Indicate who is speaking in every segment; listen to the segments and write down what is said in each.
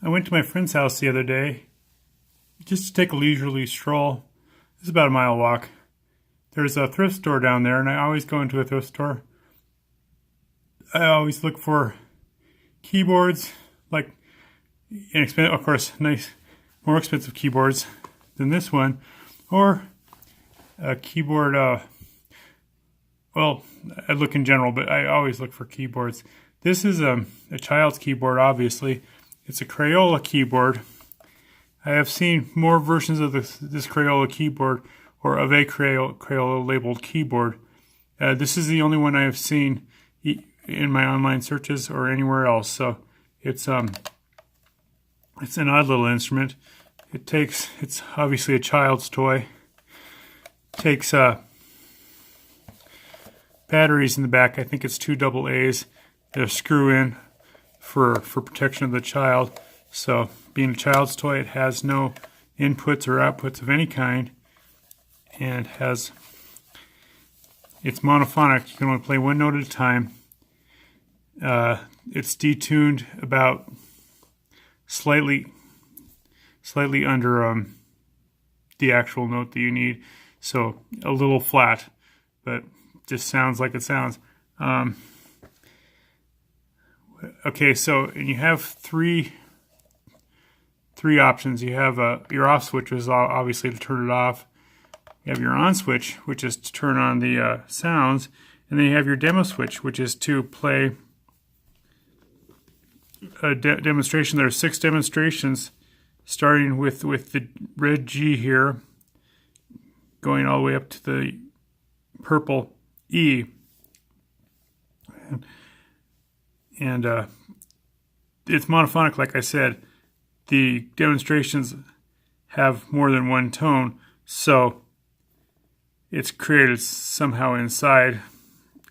Speaker 1: I went to my friend's house the other day just to take a leisurely stroll. It's about a mile walk. There's a thrift store down there, and I always go into a thrift store. I always look for keyboards, like inexpensive, of course, nice, more expensive keyboards than this one, or a keyboard. Well, I look in general, but I always look for keyboards. This is a child's keyboard, obviously. It's a Crayola keyboard. I have seen more versions of this Crayola keyboard, or of a Crayola-labelled keyboard. This is the only one I have seen in my online searches or anywhere else. So it's an odd little instrument. It's obviously a child's toy. It takes batteries in the back. I think it's 2 AA's that screw in for protection of the child. So being a child's toy, it has no inputs or outputs of any kind, and it's monophonic. You can only play one note at a time. It's detuned about slightly under the actual note that you need, so a little flat, but just sounds like it sounds. Okay, so and you have three options. You have your off switch, which is obviously to turn it off. You have your on switch, which is to turn on the sounds, and then you have your demo switch, which is to play a demonstration. There are 6 demonstrations, starting with the red G here, going all the way up to the purple E. And it's monophonic, like I said. The demonstrations have more than one tone, so it's created somehow inside.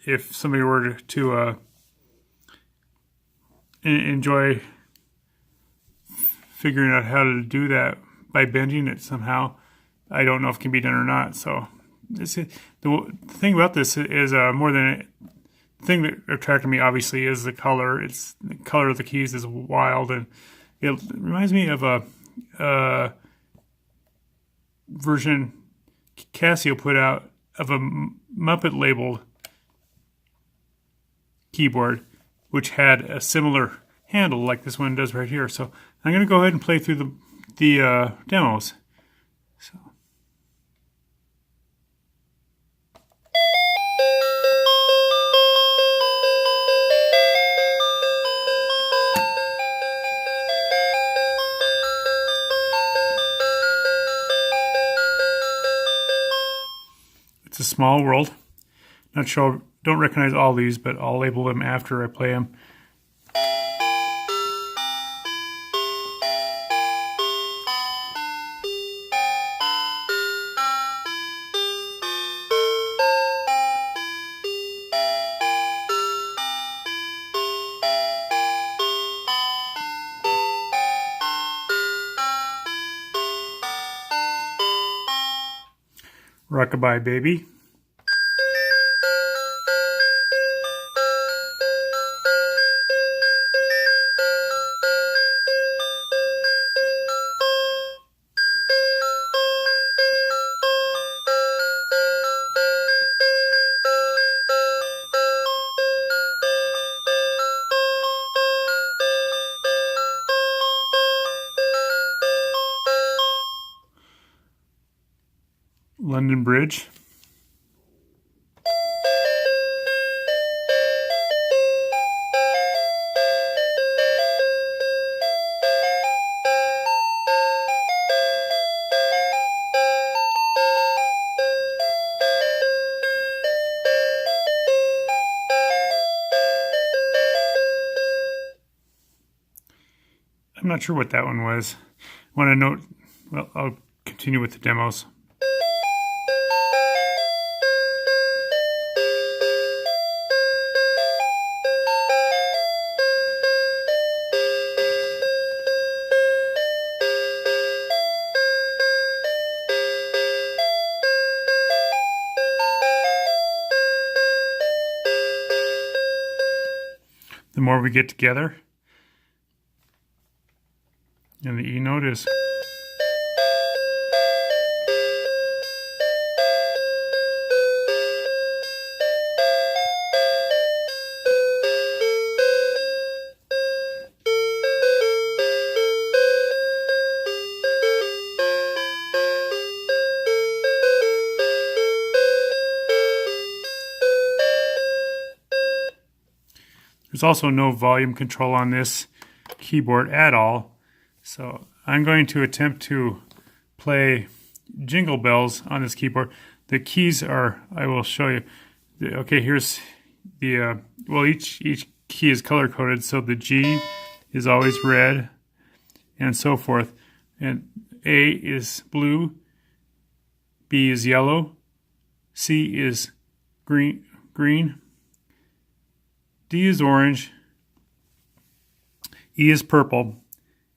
Speaker 1: If somebody were to enjoy figuring out how to do that by bending it somehow, I don't know if it can be done or not. So the thing about this is more than the thing that attracted me, obviously, is the color. The color of the keys is wild, and it reminds me of a version Casio put out of a Muppet-labeled keyboard, which had a similar handle like this one does right here. So I'm going to go ahead and play through the demos. So. It's a small world. Not sure, don't recognize all these, but I'll label them after I play them. Rockabye Baby. London Bridge. I'm not sure what that one was. I want to note, well, I'll continue with the demos. The more we get together. And the E note is. There's also no volume control on this keyboard at all. So I'm going to attempt to play Jingle Bells on this keyboard. The keys are, I will show you. Okay, here's the, well, each key is color-coded. So the G is always red and so forth. And A is blue, B is yellow, C is green, D is orange, E is purple,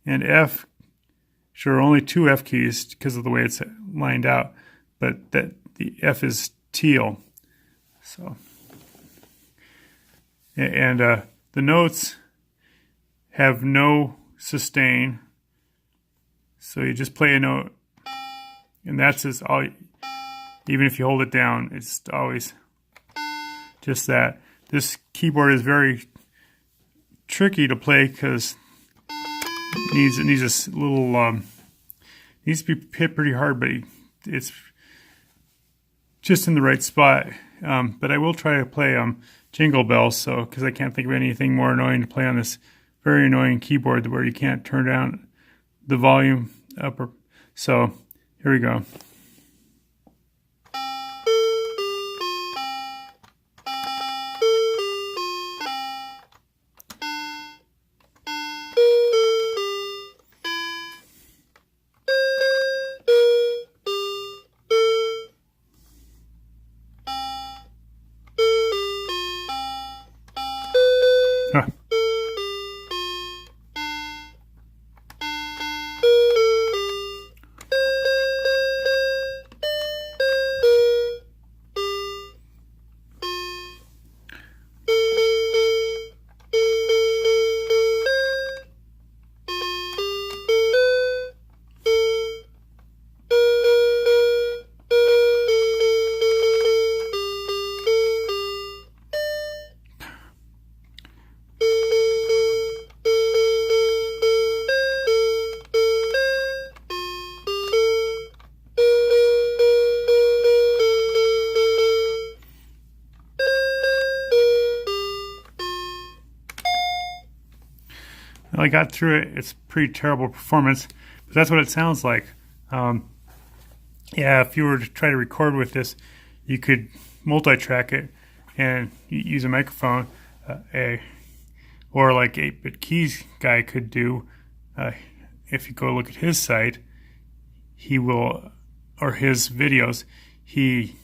Speaker 1: and F, sure, only two F keys because of the way it's lined out, but that the F is teal. So, and the notes have no sustain, so you just play a note, and that's just all. Even if you hold it down, it's always just that. This keyboard is very tricky to play because it needs a little needs to be hit pretty hard, but it's just in the right spot. But I will try to play Jingle Bells, so because I can't think of anything more annoying to play on this very annoying keyboard where you can't turn down the volume up. So here we go. Huh. I got through it. It's pretty terrible performance, but that's what it sounds like. Yeah, if you were to try to record with this, you could multi-track it and use a microphone, or like 8-Bit Keys guy could do. If you go look at his site, he will, or his videos, he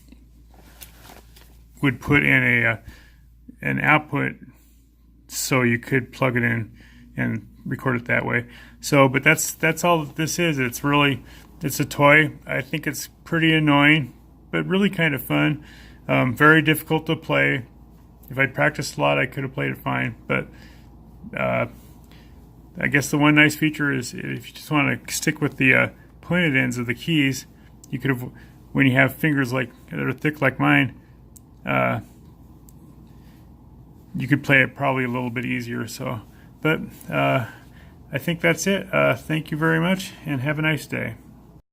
Speaker 1: would put in an output so you could plug it in and record it that way. So, but that's all that this is. It's a toy. I think it's pretty annoying, but really kind of fun. Very difficult to play. If I'd practiced a lot, I could have played it fine. But I guess the one nice feature is if you just want to stick with the pointed ends of the keys, you could have, when you have fingers like that are thick like mine, you could play it probably a little bit easier. So, but I think that's it. Thank you very much, and have a nice day.